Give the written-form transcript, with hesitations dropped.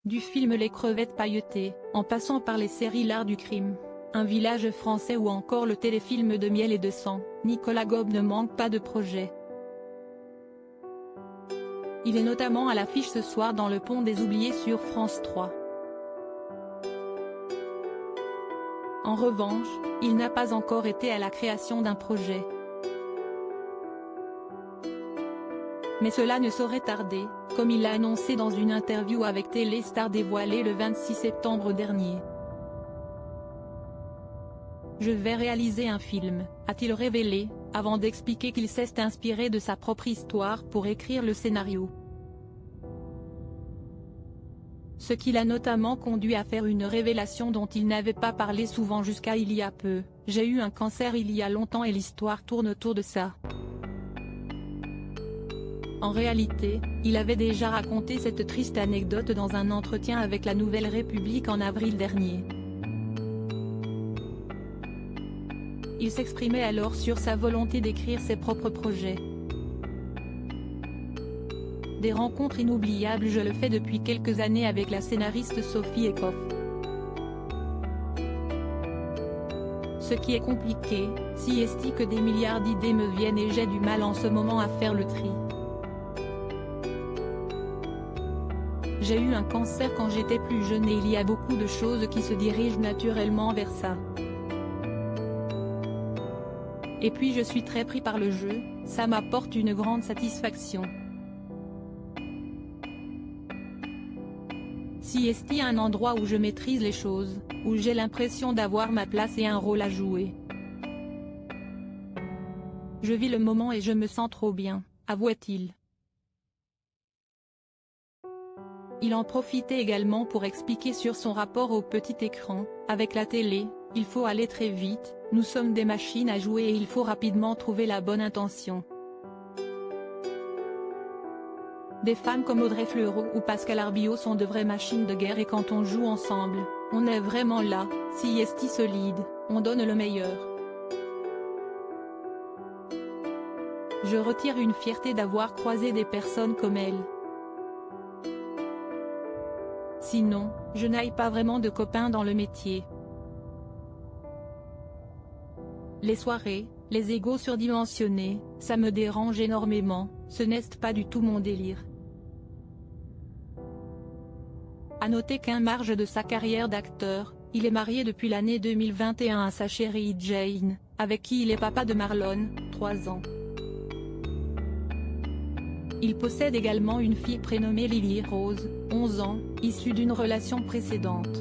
Du film Les crevettes pailletées, en passant par les séries L'art du crime, Un village français ou encore le téléfilm de Miel et de sang, Nicolas Gobe ne manque pas de projets. Il est notamment à l'affiche ce soir dans Le Pont des Oubliés sur France 3. En revanche, il n'a pas encore été à la création d'un projet. Mais cela ne saurait tarder, comme il l'a annoncé dans une interview avec Téléstar dévoilée le 26 septembre dernier. Je vais réaliser un film, a-t-il révélé, avant d'expliquer qu'il s'est inspiré de sa propre histoire pour écrire le scénario. Ce qui l'a notamment conduit à faire une révélation dont il n'avait pas parlé souvent jusqu'à il y a peu: j'ai eu un cancer il y a longtemps et l'histoire tourne autour de ça. En réalité, il avait déjà raconté cette triste anecdote dans un entretien avec la Nouvelle République en avril dernier. Il s'exprimait alors sur sa volonté d'écrire ses propres projets. Des rencontres inoubliables, je le fais depuis quelques années avec la scénariste Sophie Ekhoff. Ce qui est compliqué, si est-il que des milliards d'idées me viennent et j'ai du mal en ce moment à faire le tri. J'ai eu un cancer quand j'étais plus jeune et il y a beaucoup de choses qui se dirigent naturellement vers ça. Et puis je suis très pris par le jeu, ça m'apporte une grande satisfaction. Si est-il un endroit où je maîtrise les choses, où j'ai l'impression d'avoir ma place et un rôle à jouer. Je vis le moment et je me sens trop bien, avoua-t-il. Il en profitait également pour expliquer sur son rapport au petit écran: avec la télé, il faut aller très vite, nous sommes des machines à jouer et il faut rapidement trouver la bonne intention. Des femmes comme Audrey Fleurot ou Pascal Arbillot sont de vraies machines de guerre et quand on joue ensemble, on est vraiment là, si est solide, on donne le meilleur. Je retire une fierté d'avoir croisé des personnes comme elle. Sinon, je n'ai pas vraiment de copains dans le métier. Les soirées, les égos surdimensionnés, ça me dérange énormément, ce n'est pas du tout mon délire. À noter qu'en marge de sa carrière d'acteur, il est marié depuis l'année 2021 à sa chérie Jane, avec qui il est papa de Marlon, 3 ans. Il possède également une fille prénommée Lily Rose, 11 ans, issue d'une relation précédente.